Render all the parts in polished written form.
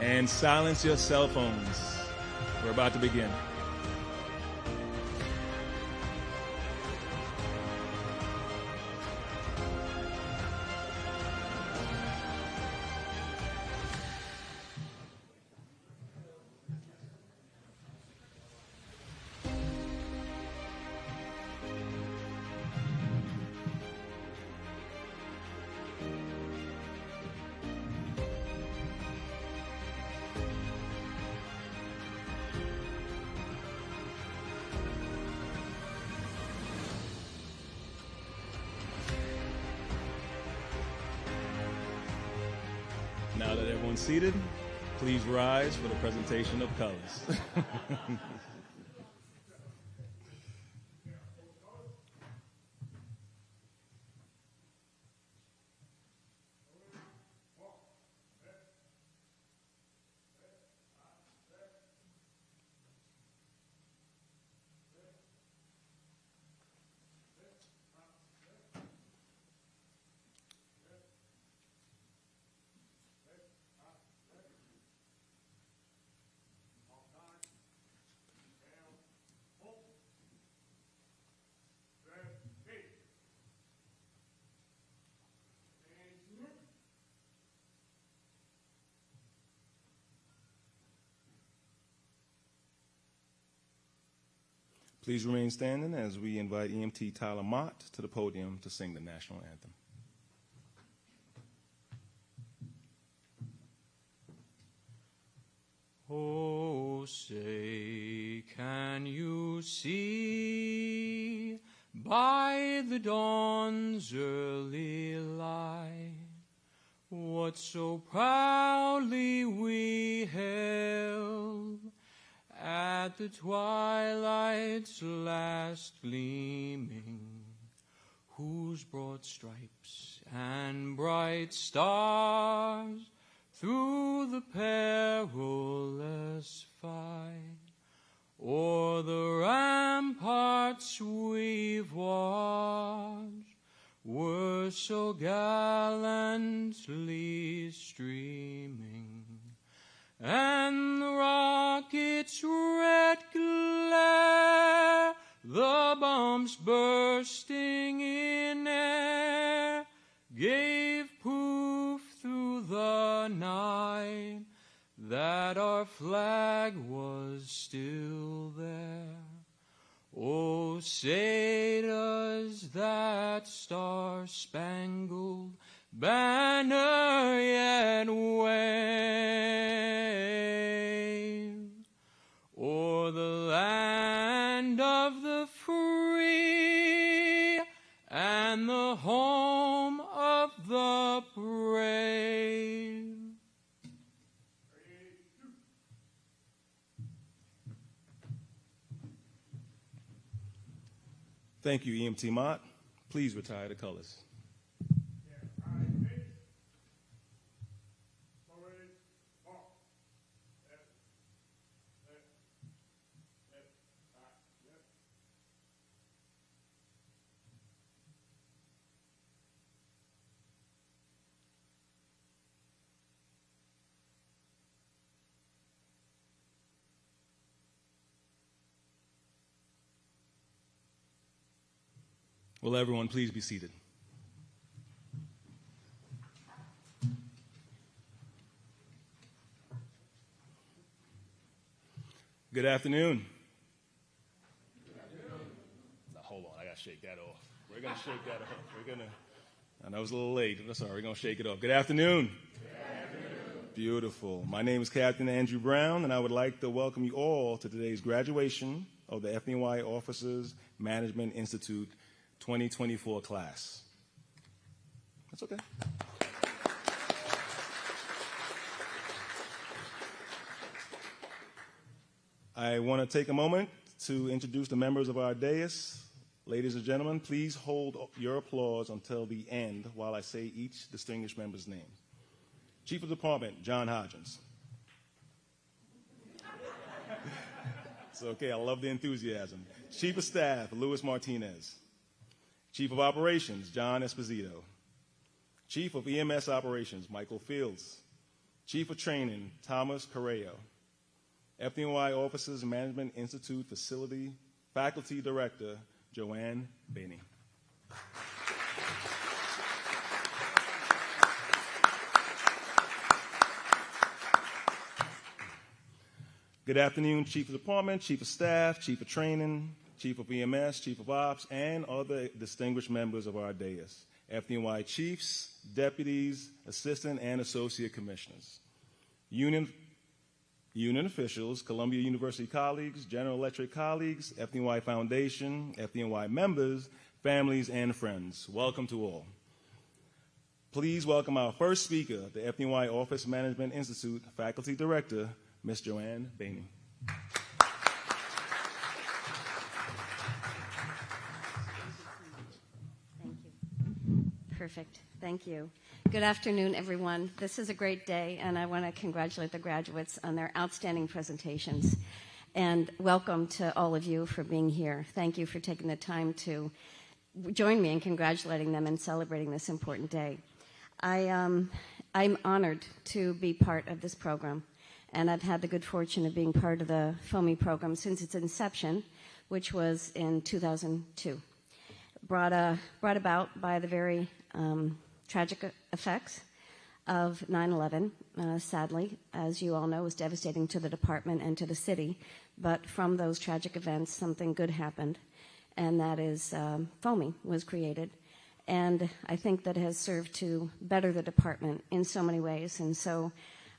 And silence your cell phones. We're about to begin. Now that everyone's seated, please rise for the presentation of colors. Please remain standing as we invite EMT Tyler Mott to the podium to sing the national anthem. Oh, say, can you see by the dawn's early light what so proudly we hailed at the twilight's last gleaming, whose broad stripes and bright stars through the perilous fight o'er the ramparts we've watched were so gallantly streaming, and the rocket's red glare, the bombs bursting in air, gave proof through the night that our flag was still there. Oh, say does that star-spangled banner yet wave o'er the land of the free and the home of the brave? Thank you, EMT Mott. Please retire the colors. Will everyone please be seated? Good afternoon. Now, hold on, I gotta shake that off. We're gonna shake that off. I know it's a little late. That's all right, we're gonna shake it off. Good afternoon. Good afternoon. Beautiful. My name is Captain Andrew Brown, and I would like to welcome you all to today's graduation of the FDNY Officers Management Institute 2024 class. That's okay. I want to take a moment to introduce the members of our dais. Ladies and gentlemen, please hold your applause until the end while I say each distinguished member's name. Chief of Department, John Hodgins. It's okay, I love the enthusiasm. Chief of Staff, Luis Martinez. Chief of Operations, John Esposito. Chief of EMS Operations, Michael Fields. Chief of Training, Thomas Correo. FDNY Officers Management Institute Facility Faculty Director, Joanne Bainey. Good afternoon, Chief of Department, Chief of Staff, Chief of Training, Chief of EMS, Chief of Ops, and other distinguished members of our dais, FDNY Chiefs, Deputies, Assistant, and Associate Commissioners, Union officials, Columbia University colleagues, General Electric colleagues, FDNY Foundation, FDNY members, families, and friends. Welcome to all. Please welcome our first speaker, the FDNY Office Management Institute Faculty Director, Ms. Joanne Bainey. Thank you. Perfect. Thank you. Good afternoon, everyone. This is a great day, and I want to congratulate the graduates on their outstanding presentations. And welcome to all of you for being here. Thank you for taking the time to join me in congratulating them and celebrating this important day. I'm honored to be part of this program, and I've had the good fortune of being part of the FOMI program since its inception, which was in 2002. Brought about by the very tragic effects of 9/11. Sadly, as you all know, was devastating to the department and to the city. But from those tragic events, something good happened, and that is FOMI was created. And I think that has served to better the department in so many ways. And so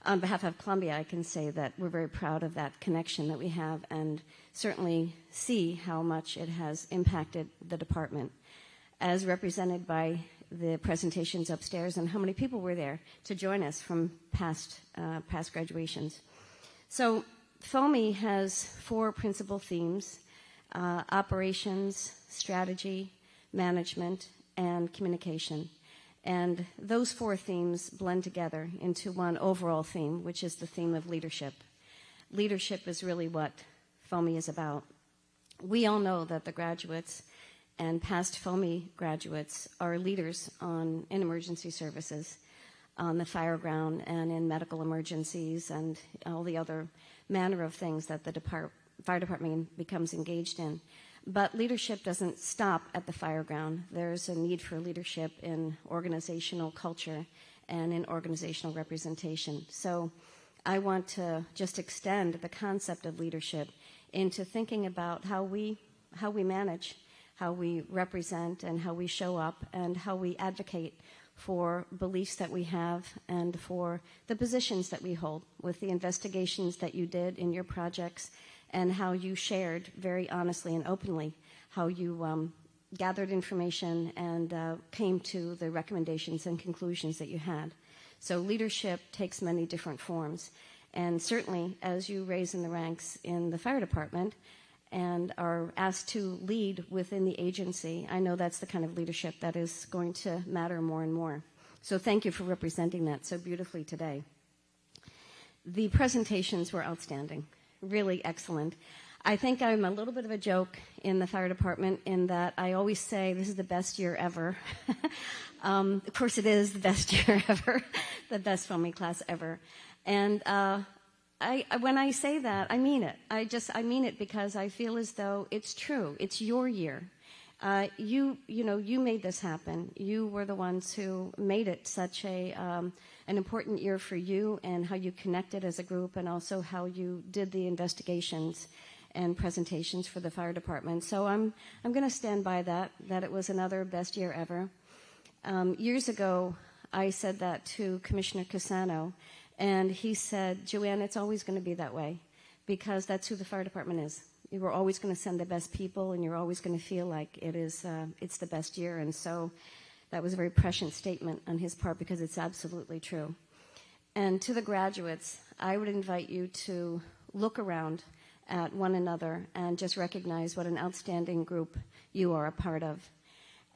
on behalf of Columbia, I can say that we're very proud of that connection that we have and certainly see how much it has impacted the department, as represented by the presentations upstairs and how many people were there to join us from past graduations. So FOMI has 4 principal themes: operations, strategy, management, and communication. And those 4 themes blend together into one overall theme, which is the theme of leadership. Leadership is really what FOMI is about. We all know that the graduates and past FOMI graduates are leaders in emergency services, on the fire ground and in medical emergencies and all the other manner of things that the fire department becomes engaged in. But leadership doesn't stop at the fire ground. There's a need for leadership in organizational culture and in organizational representation. So I want to just extend the concept of leadership into thinking about how we manage, how we represent, and how we show up, and how we advocate for beliefs that we have and for the positions that we hold with the investigations that you did in your projects, and how you shared very honestly and openly how you gathered information and came to the recommendations and conclusions that you had. So leadership takes many different forms. And certainly, as you raise in the ranks in the fire department and are asked to lead within the agency, I know that's the kind of leadership that is going to matter more and more. So thank you for representing that so beautifully today. The presentations were outstanding. Really excellent. I think I'm a little bit of a joke in the fire department in that I always say this is the best year ever. Of course, it is the best year ever, the best FOMI class ever. And when I say that, I mean it. I mean it because I feel as though it's true. It's your year. You made this happen. You were the ones who made it such an important year for you, and how you connected as a group, and also how you did the investigations and presentations for the fire department. So I'm going to stand by that it was another best year ever. Years ago, I said that to Commissioner Cassano, and he said, Joanne, it's always going to be that way, because that's who the fire department is. You were always going to send the best people, and you're always going to feel like it's the best year. And so that was a very prescient statement on his part, because it's absolutely true. And to the graduates, I would invite you to look around at one another and just recognize what an outstanding group you are a part of.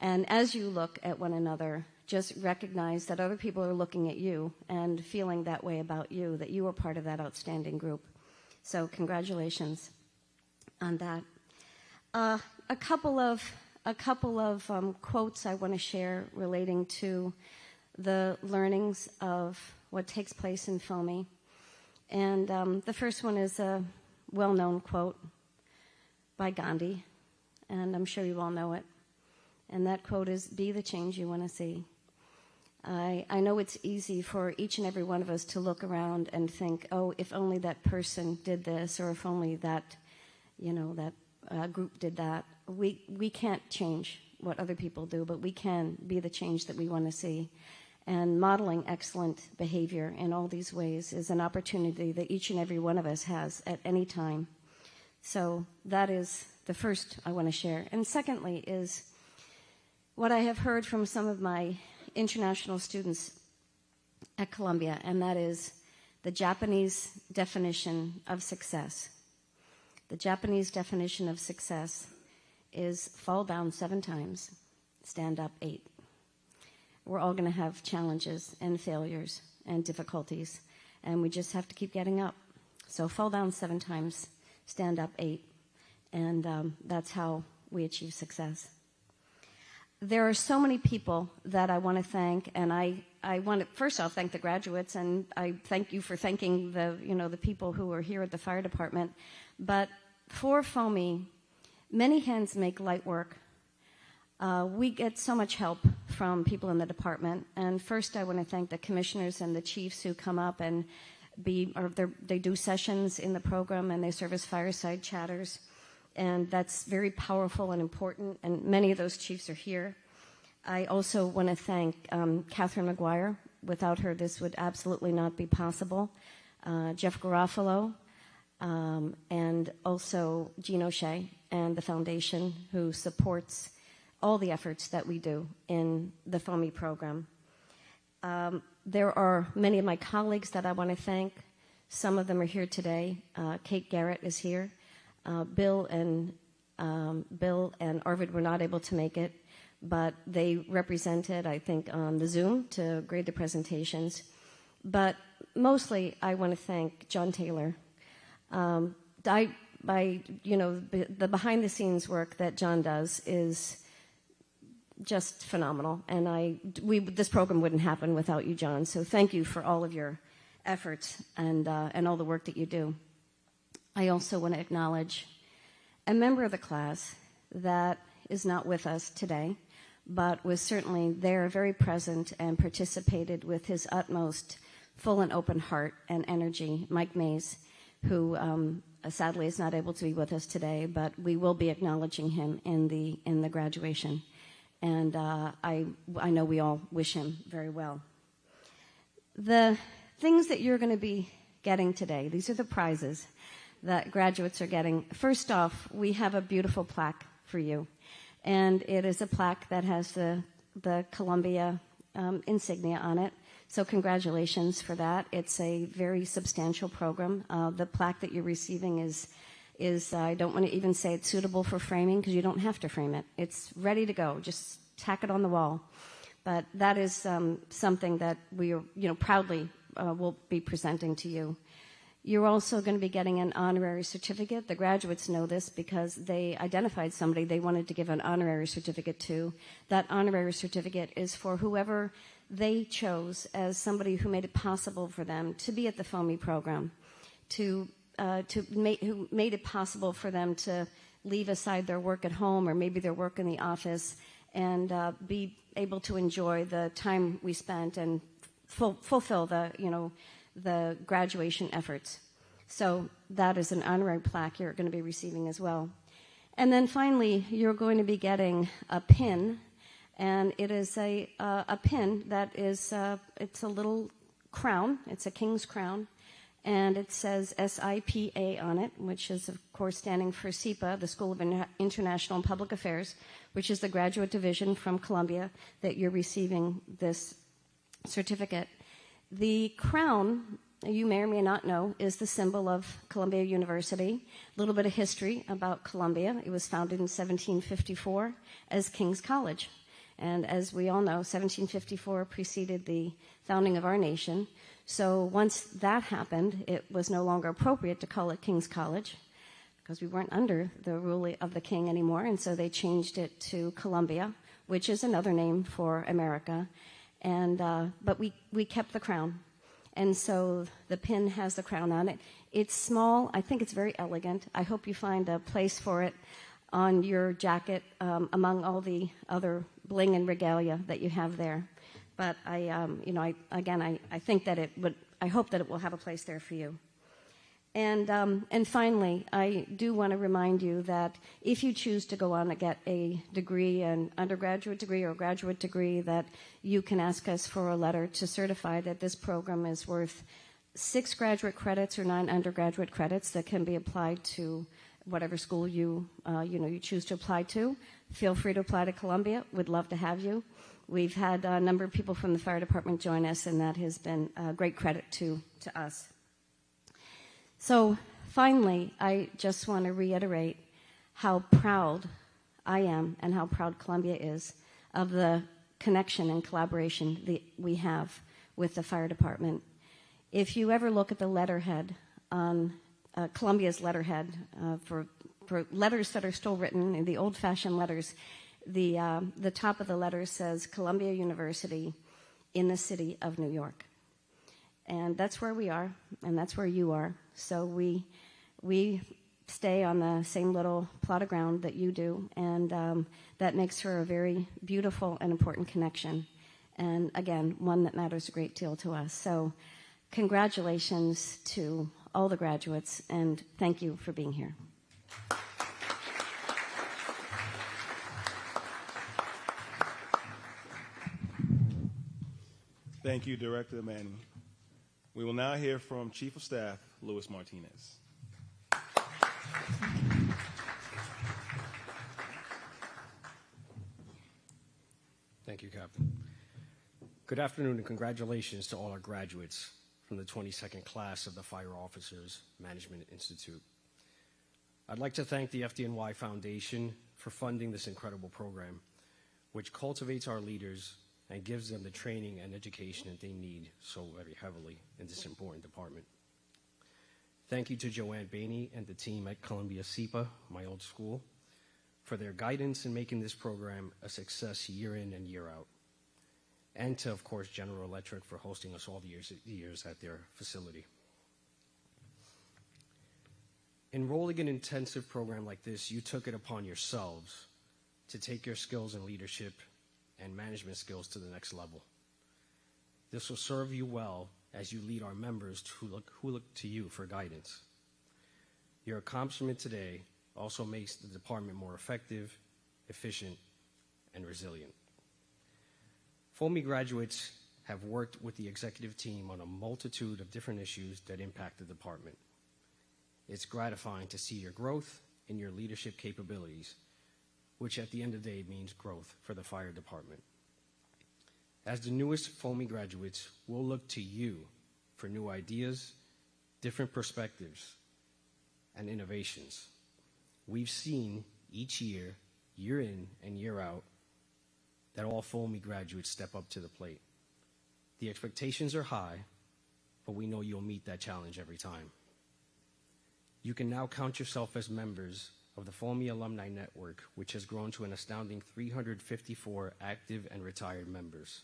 And as you look at one another, just recognize that other people are looking at you and feeling that way about you, that you are part of that outstanding group. So congratulations on that. A couple of quotes I want to share relating to the learnings of what takes place in FOMI. And the first one is a well-known quote by Gandhi, and I'm sure you all know it. And that quote is, "Be the change you want to see." I know it's easy for each and every one of us to look around and think, oh, if only that person did this, or if only that, that group did that. We can't change what other people do, but we can be the change that we want to see. And modeling excellent behavior in all these ways is an opportunity that each and every one of us has at any time. So that is the first I want to share. And secondly is what I have heard from some of my international students at Columbia, and that is the Japanese definition of success. The Japanese definition of success is fall down 7 times, stand up 8. We're all going to have challenges and failures and difficulties, and we just have to keep getting up. So fall down 7 times, stand up 8, and that's how we achieve success. There are so many people that I want to thank, and I want to first off thank the graduates, and I thank you for thanking the people who are here at the fire department. But for FOMI, many hands make light work. We get so much help from people in the department, and first I want to thank the commissioners and the chiefs who come up and they do sessions in the program, and they serve as fireside chatters. And that's very powerful and important, and many of those chiefs are here. I also want to thank Catherine McGuire. Without her, this would absolutely not be possible. Jeff Garofalo, and also Jean O'Shea and the foundation, who supports all the efforts that we do in the FOMI program. There are many of my colleagues that I want to thank. Some of them are here today. Kate Garrett is here. Bill and Arvid were not able to make it, but they represented, I think, on the Zoom to grade the presentations. But mostly, I want to thank John Taylor. The behind-the-scenes work that John does is just phenomenal, and this program wouldn't happen without you, John. So thank you for all of your efforts and all the work that you do. I also want to acknowledge a member of the class that is not with us today, but was certainly there, very present, and participated with his utmost full and open heart and energy, Mike Mays, who sadly is not able to be with us today, but we will be acknowledging him in the graduation. And I know we all wish him very well. The things that you're going to be getting today, these are the prizes that graduates are getting. First off, we have a beautiful plaque for you, and it is a plaque that has the Columbia insignia on it. So congratulations for that. It's a very substantial program. The plaque that you're receiving is I don't want to even say it's suitable for framing, because you don't have to frame it. It's ready to go. Just tack it on the wall. But that is something that we proudly will be presenting to you. You're also going to be getting an honorary certificate. The graduates know this because they identified somebody they wanted to give an honorary certificate to. That honorary certificate is for whoever they chose as somebody who made it possible for them to be at the FOMI program, who made it possible for them to leave aside their work at home or maybe their work in the office and be able to enjoy the time we spent and fulfill the graduation efforts. So that is an honorary plaque you're going to be receiving as well. And then finally, you're going to be getting a pin, and it is a pin that is, it's a little crown. It's a king's crown, and it says SIPA on it, which is, of course, standing for SIPA, the School of International and Public Affairs, which is the graduate division from Columbia that you're receiving this certificate. The crown, you may or may not know, is the symbol of Columbia University. A little bit of history about Columbia. It was founded in 1754 as King's College. And as we all know, 1754 preceded the founding of our nation. So once that happened, it was no longer appropriate to call it King's College because we weren't under the rule of the king anymore. And so they changed it to Columbia, which is another name for America. And but we kept the crown. And so the pin has the crown on it. It's small. I think it's very elegant. I hope you find a place for it on your jacket among all the other bling and regalia that you have there. But I think that I hope that it will have a place there for you. And finally, I do want to remind you that if you choose to go on and get a degree, an undergraduate degree or a graduate degree, that you can ask us for a letter to certify that this program is worth 6 graduate credits or 9 undergraduate credits that can be applied to whatever school you choose to apply to. Feel free to apply to Columbia. We'd love to have you. We've had a number of people from the fire department join us, and that has been a great credit to us. So finally, I just want to reiterate how proud I am and how proud Columbia is of the connection and collaboration that we have with the fire department. If you ever look at the letterhead on Columbia's letterhead for letters that are still written in the old-fashioned letters, the top of the letter says Columbia University in the city of New York. And that's where we are, and that's where you are. So we stay on the same little plot of ground that you do, and that makes for a very beautiful and important connection. And again, one that matters a great deal to us. So congratulations to all the graduates, and thank you for being here. Thank you, Director Manning. We will now hear from Chief of Staff, Louis Martinez. Thank you, Captain. Good afternoon and congratulations to all our graduates from the 22nd class of the Fire Officers Management Institute. I'd like to thank the FDNY Foundation for funding this incredible program, which cultivates our leaders and gives them the training and education that they need so very heavily in this important department. Thank you to Joanne Bainey and the team at Columbia SEPA, my old school, for their guidance in making this program a success year in and year out. And to, of course, General Electric for hosting us all the years at their facility. Enrolling in an intensive program like this, you took it upon yourselves to take your skills in leadership and management skills to the next level. This will serve you well as you lead our members who look to you for guidance. Your accomplishment today also makes the department more effective, efficient, and resilient. FOMI graduates have worked with the executive team on a multitude of different issues that impact the department. It's gratifying to see your growth in your leadership capabilities, which at the end of the day means growth for the fire department. As the newest FOMI graduates, we'll look to you for new ideas, different perspectives, and innovations. We've seen each year, year in and year out, that all FOMI graduates step up to the plate. The expectations are high, but we know you'll meet that challenge every time. You can now count yourself as members of the FOMI Alumni Network, which has grown to an astounding 354 active and retired members.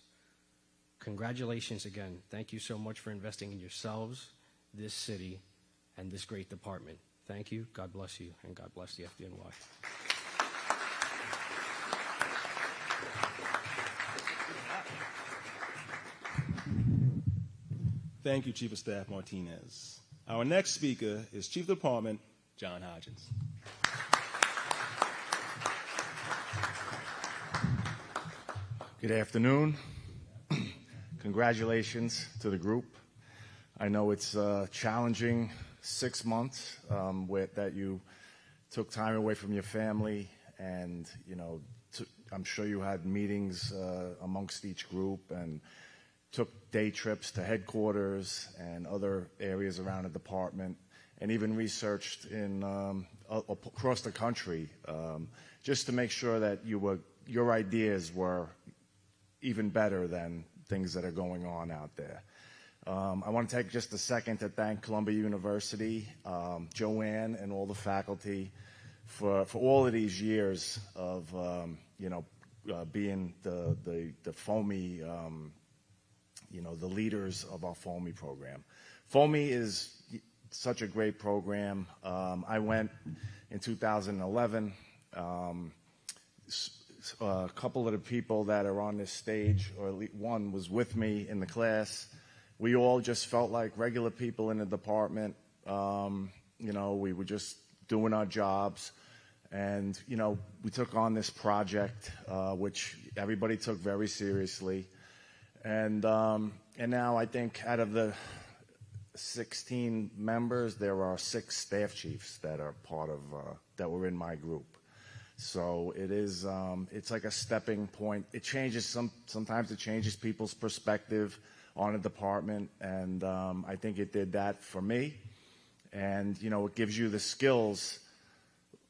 Congratulations again. Thank you so much for investing in yourselves, this city, and this great department. Thank you. God bless you, and God bless the FDNY. Thank you, Chief of Staff Martinez. Our next speaker is Chief of Department, John Hodgins. Good afternoon. Congratulations to the group. I know it's a challenging 6 months that you took time away from your family, and I'm sure you had meetings amongst each group and took day trips to headquarters and other areas around the department, and even researched across the country just to make sure that your ideas were even better than things that are going on out there. I want to take just a second to thank Columbia University, Joanne, and all the faculty for all of these years of being the FOMI the leaders of our FOMI program. FOMI is such a great program. I went in 2011. A couple of the people that are on this stage, or at least one, was with me in the class. We all just felt like regular people in the department. We were just doing our jobs. And, we took on this project, which everybody took very seriously. And now I think out of the 16 members, there are 6 staff chiefs that are part of, that were in my group. So it is, it's like a stepping point. It changes, sometimes it changes people's perspective on a department. And I think it did that for me. And, it gives you the skills.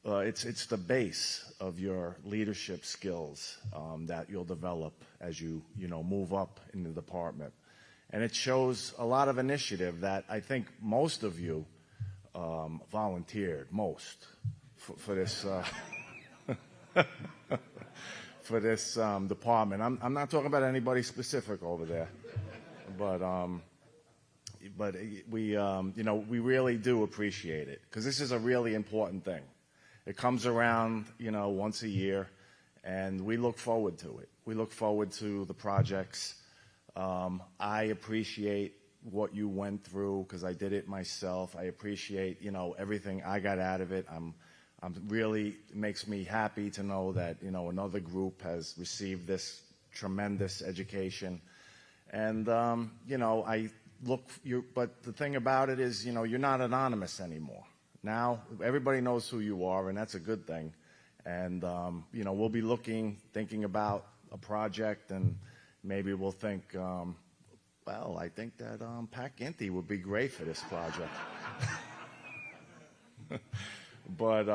It's the base of your leadership skills that you'll develop as you move up in the department, and it shows a lot of initiative that I think most of you volunteered for this for this department. I'm not talking about anybody specific over there, but we we really do appreciate it, because this is a really important thing. It comes around, once a year, and we look forward to it. We look forward to the projects. I appreciate what you went through, because I did it myself. I appreciate, everything I got out of it. It makes me happy to know that, another group has received this tremendous education. And, but the thing about it is, you're not anonymous anymore. Now, everybody knows who you are, and that's a good thing. And, we'll be thinking about a project, and maybe we'll think, I think that Pat Ginty would be great for this project. But,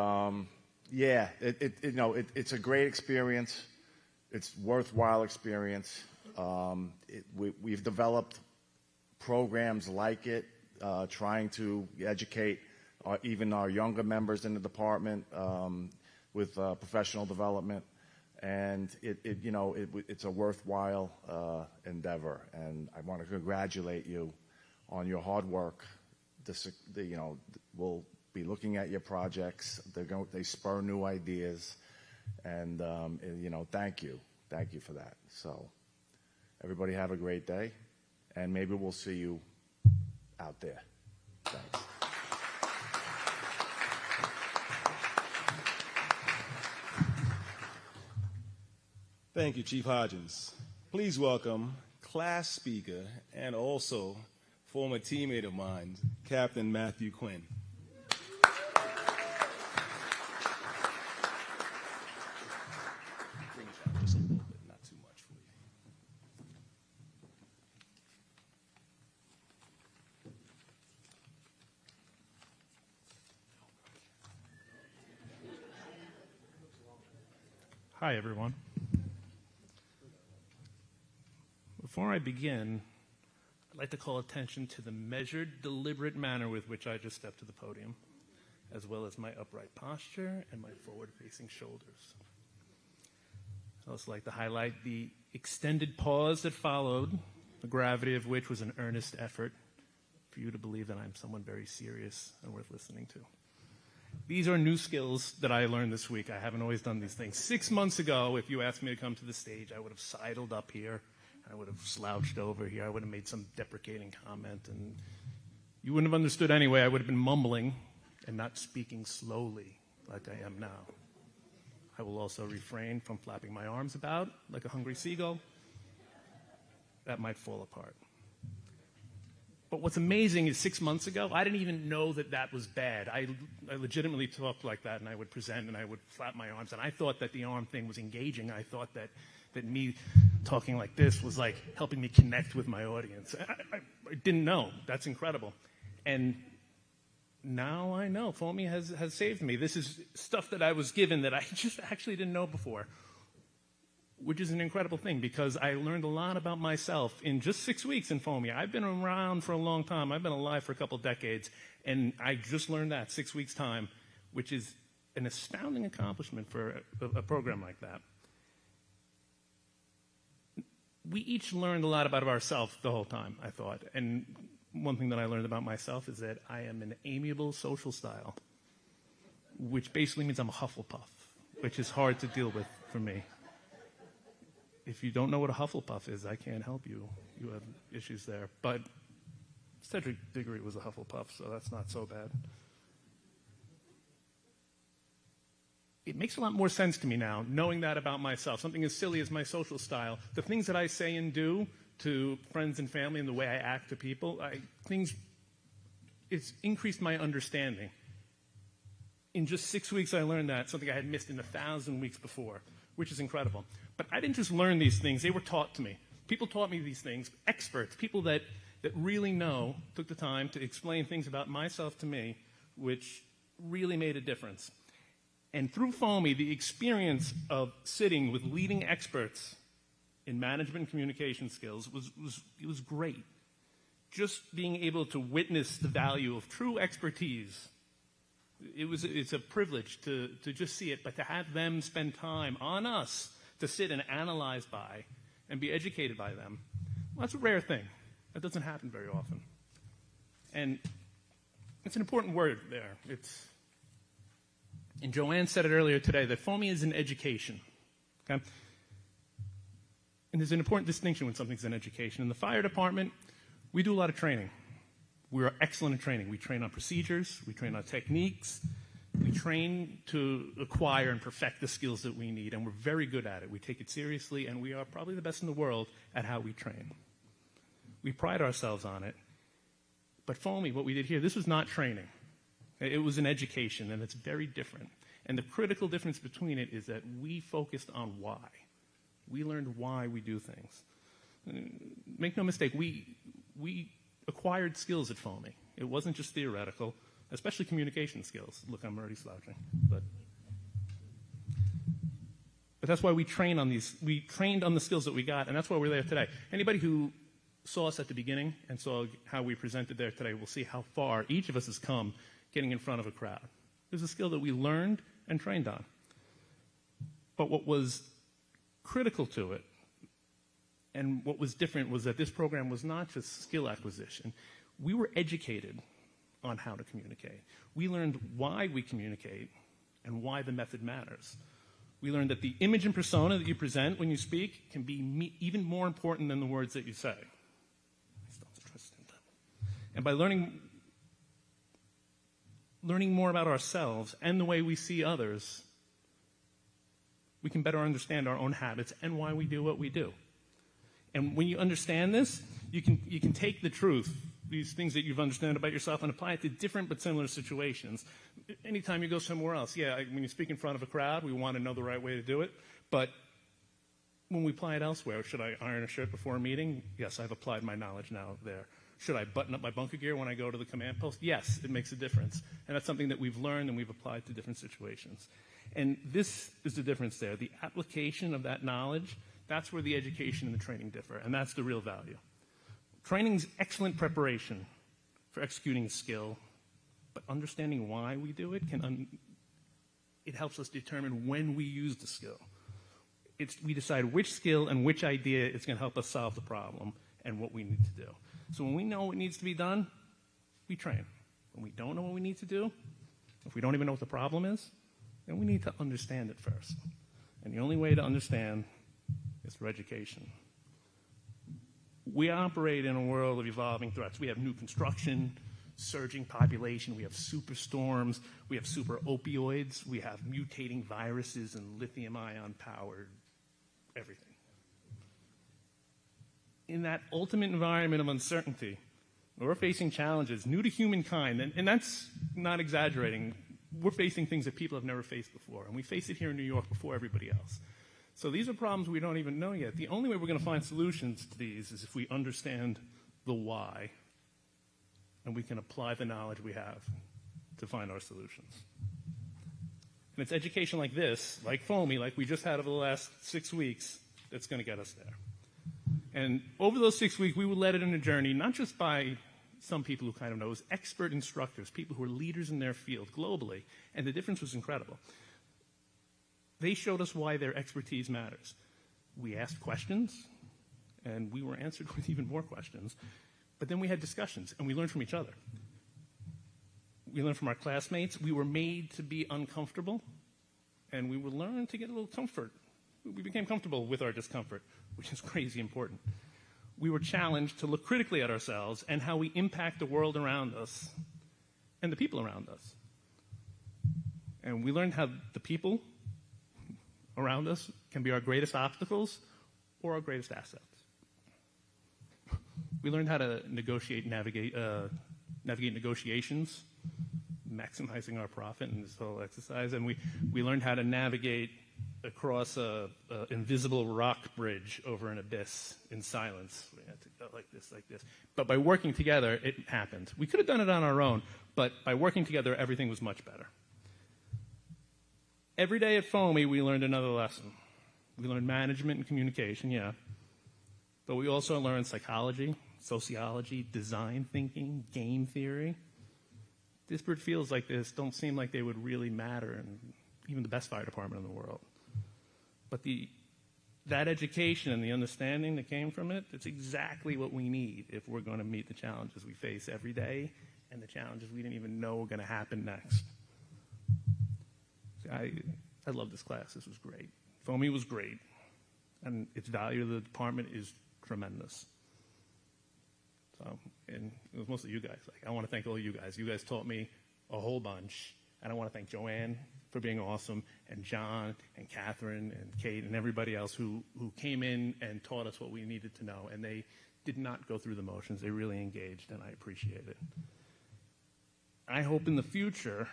it's a great experience. It's worthwhile experience. We've developed programs like it, trying to educate even our younger members in the department with professional development, and it's a worthwhile endeavor. And I want to congratulate you on your hard work. We'll be looking at your projects. They spur new ideas, and thank you for that. So everybody have a great day, and maybe we'll see you out there. Thanks. Thank you, Chief Hodgins. Please welcome class speaker and also former teammate of mine, Captain Matthew Quinn. Bring it down just a little bit, not too much for you. Hi, everyone. Before I begin, I'd like to call attention to the measured, deliberate manner with which I just stepped to the podium, as well as my upright posture and my forward-facing shoulders. I'd also like to highlight the extended pause that followed, the gravity of which was an earnest effort for you to believe that I'm someone very serious and worth listening to. These are new skills that I learned this week. I haven't always done these things. 6 months ago, if you asked me to come to the stage, I would have sidled up here. I would have slouched over here. I would have made some deprecating comment, and you wouldn't have understood anyway. I would have been mumbling and not speaking slowly like I am now. I will also refrain from flapping my arms about like a hungry seagull. That might fall apart. But what's amazing is 6 months ago, I didn't even know that was bad. I legitimately talked like that, and I would present, and I would flap my arms, and I thought that the arm thing was engaging. I thought that me talking like this was like helping me connect with my audience. I didn't know. That's incredible. And now I know. FOMI has saved me. This is stuff that I was given that I just actually didn't know before, which is an incredible thing, because I learned a lot about myself in just 6 weeks in FOMI. I've been around for a long time. I've been alive for a couple decades, and I just learned that 6 weeks' time, which is an astounding accomplishment for a program like that. we each learned a lot about ourselves the whole time, I thought. And one thing that I learned about myself is that I am an amiable social style, which basically means I'm a Hufflepuff, which is hard to deal with for me. If you don't know what a Hufflepuff is, I can't help you. You have issues there. But Cedric Diggory was a Hufflepuff, so that's not so bad. It makes a lot more sense to me now, knowing that about myself. Something as silly as my social style, the things that I say and do to friends and family and the way I act to people, it's increased my understanding. In just 6 weeks, I learned that, something I had missed in 1,000 weeks before, which is incredible. But I didn't just learn these things, they were taught to me. People taught me these things, experts, people that really know, took the time to explain things about myself to me, which really made a difference. And through FOMI, the experience of sitting with leading experts in management and communication skills was great. Just being able to witness the value of true expertise, it's a privilege to just see it, but to have them spend time on us to sit and analyze by and be educated by them, well, that's a rare thing. That doesn't happen very often. And it's an important word there. And Joanne said it earlier today, that FOMI is an education. Okay? And there's an important distinction when something's an education. In the fire department, we do a lot of training. We're excellent at training. We train on procedures, we train on techniques, we train to acquire and perfect the skills that we need, and we're very good at it. We take it seriously, and we are probably the best in the world at how we train. We pride ourselves on it. But FOMI, what we did here, this was not training. It was an education, and it's very different. And the critical difference between it is that we focused on why. We learned why we do things. Make no mistake, we acquired skills at FOMI. It wasn't just theoretical, especially communication skills. Look, I'm already slouching. But that's why we trained on the skills that we got, and that's why we're there today. Anybody who saw us at the beginning and saw how we presented there today will see how far each of us has come getting in front of a crowd. There's a skill that we learned and trained on. But what was critical to it, and what was different, was that this program was not just skill acquisition. We were educated on how to communicate. We learned why we communicate and why the method matters. We learned that the image and persona that you present when you speak can be even more important than the words that you say. And by learning more about ourselves and the way we see others, we can better understand our own habits and why we do what we do. And when you understand this, you can take the truth, these things that you've understood about yourself, and apply it to different but similar situations. Anytime you go somewhere else, when you speak in front of a crowd, we want to know the right way to do it. But when we apply it elsewhere, should I iron a shirt before a meeting? Yes, I've applied my knowledge now there. Should I button up my bunker gear when I go to the command post? Yes, it makes a difference. And that's something that we've learned and we've applied to different situations. And this is the difference there. The application of that knowledge, that's where the education and the training differ, and that's the real value. Training's excellent preparation for executing a skill, but understanding why we do it it helps us determine when we use the skill. We decide which skill and which idea is going to help us solve the problem and what we need to do. So when we know what needs to be done, we train. When we don't know what we need to do, if we don't even know what the problem is, then we need to understand it first. And the only way to understand is through education. We operate in a world of evolving threats. We have new construction, surging population, we have superstorms, we have super opioids, we have mutating viruses and lithium-ion powered everything. In that ultimate environment of uncertainty, we're facing challenges new to humankind, and that's not exaggerating. We're facing things that people have never faced before, and we face it here in New York before everybody else. So these are problems we don't even know yet. The only way we're going to find solutions to these is if we understand the why, and we can apply the knowledge we have to find our solutions. And it's education like this, like FOMI, like we just had over the last 6 weeks, that's going to get us there. And over those 6 weeks, we were led in a journey, not just by some people who kind of know, as expert instructors, people who are leaders in their field globally, and the difference was incredible. They showed us why their expertise matters. We asked questions, and we were answered with even more questions. But then we had discussions, and we learned from each other. We learned from our classmates. We were made to be uncomfortable, and we would learn to get a little comfort. We became comfortable with our discomfort, which is crazy important. We were challenged to look critically at ourselves and how we impact the world around us and the people around us. And we learned how the people around us can be our greatest obstacles or our greatest assets. We learned how to navigate negotiations, maximizing our profit in this whole exercise, and we learned how to navigate across an invisible rock bridge over an abyss in silence. We had to go like this. But by working together, it happened. We could have done it on our own, but by working together, everything was much better. Every day at FOMI, we learned another lesson. We learned management and communication, yeah. But we also learned psychology, sociology, design thinking, game theory. Disparate fields like this don't seem like they would really matter in even the best fire department in the world. But that education and the understanding that came from it, it's exactly what we need if we're going to meet the challenges we face every day and the challenges we didn't even know were going to happen next. I love this class. This was great. FOMI was great. And its value to the department is tremendous. So, and it was mostly you guys. I want to thank all you guys. You guys taught me a whole bunch. And I want to thank Joanne for being awesome, and John, and Catherine, and Kate, and everybody else who came in and taught us what we needed to know. And they did not go through the motions. They really engaged, and I appreciate it. I hope in the future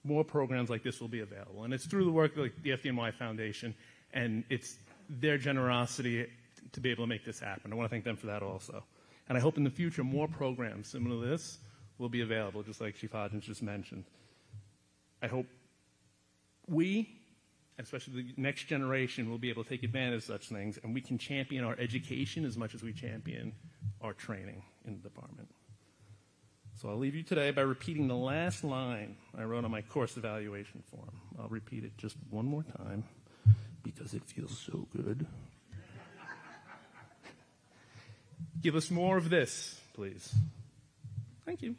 more programs like this will be available. And it's through the work of the FDNY Foundation, and it's their generosity to be able to make this happen. I want to thank them for that also. And I hope in the future more programs similar to this will be available, just like Chief Hodgins just mentioned. I hope we, especially the next generation, will be able to take advantage of such things, and we can champion our education as much as we champion our training in the department. So I'll leave you today by repeating the last line I wrote on my course evaluation form. I'll repeat it just one more time because it feels so good. Give us more of this, please. Thank you.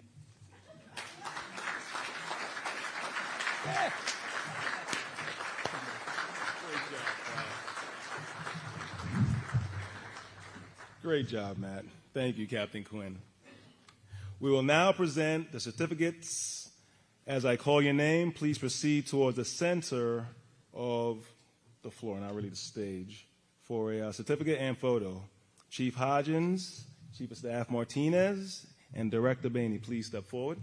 Great job, Matt. Thank you, Captain Quinn. We will now present the certificates. As I call your name, please proceed towards the center of the floor, not really the stage, for a certificate and photo. Chief Hodgins, Chief of Staff Martinez, and Director Bainey, please step forward.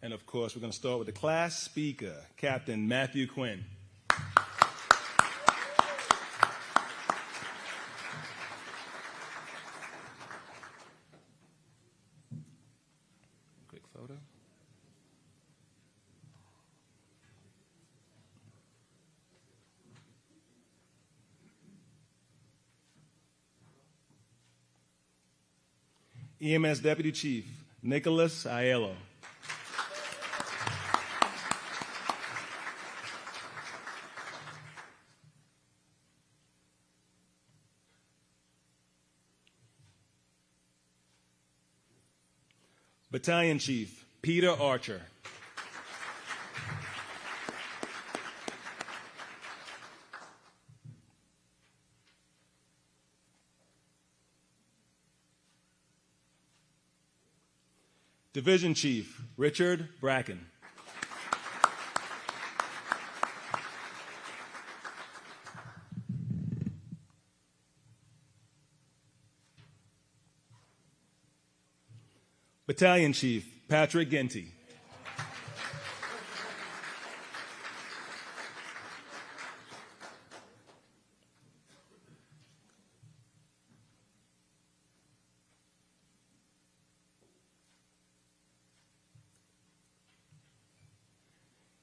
And of course, we're going to start with the class speaker, Captain Matthew Quinn. Quick photo. EMS Deputy Chief, Nicholas Aiello. Battalion Chief, Peter Archer. Division Chief, Richard Bracken. Battalion Chief, Patrick Genty.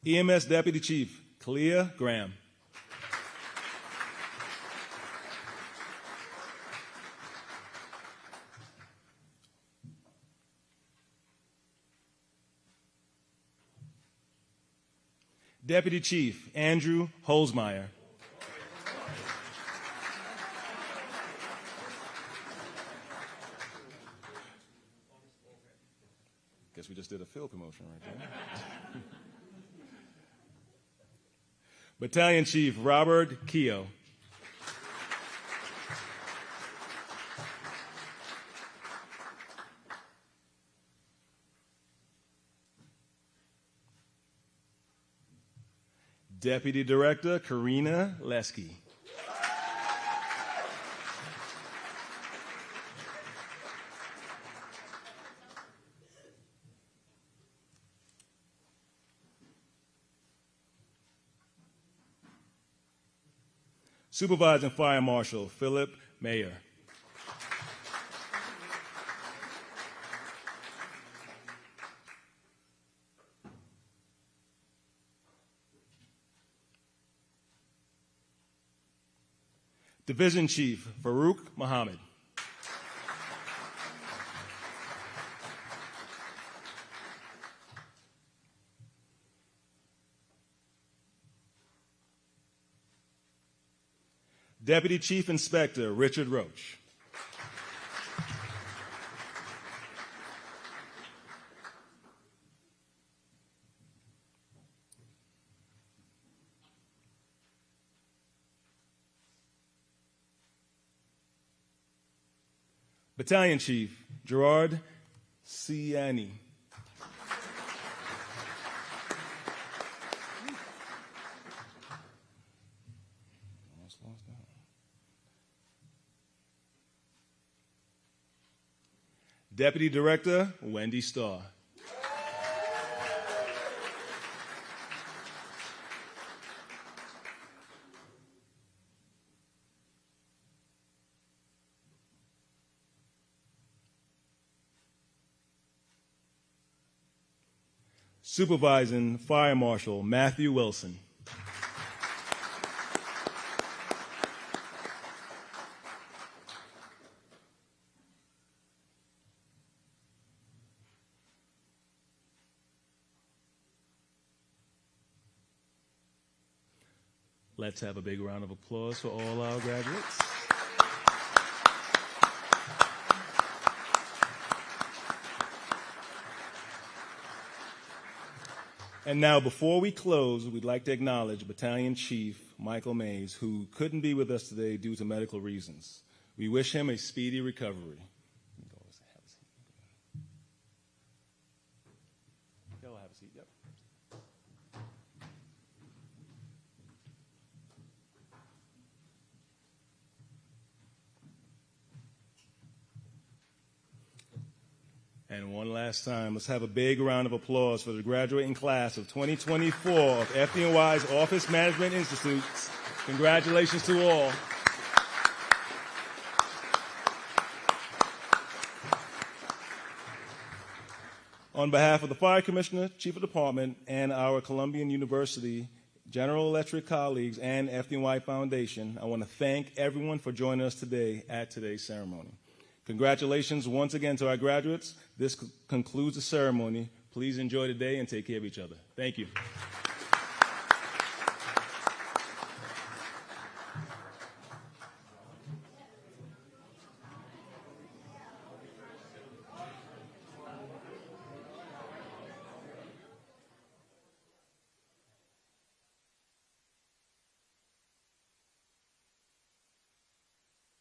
EMS Deputy Chief Clea Graham. Deputy Chief Andrew Holzmeyer. Guess we just did a field promotion right there. Battalion Chief Robert Keogh. Deputy Director Karina Lesky. Supervising Fire Marshal Philip Mayer. Division Chief Farouk Muhammad. Deputy Chief Inspector Richard Roach. Battalion Chief Gerard Ciani. Deputy Director Wendy Starr. Supervising Fire Marshal Matthew Wilson. Let's have a big round of applause for all our graduates. And now, before we close, we'd like to acknowledge Battalion Chief Michael Mays, who couldn't be with us today due to medical reasons. We wish him a speedy recovery. Y'all have a seat, yep. And one last time, let's have a big round of applause for the graduating class of 2024 of FDNY's Office Management Institute. Congratulations to all. On behalf of the Fire Commissioner, Chief of Department, and our Columbian University General Electric colleagues and FDNY Foundation, I want to thank everyone for joining us today at today's ceremony. Congratulations once again to our graduates. This concludes the ceremony. Please enjoy the day and take care of each other. Thank you.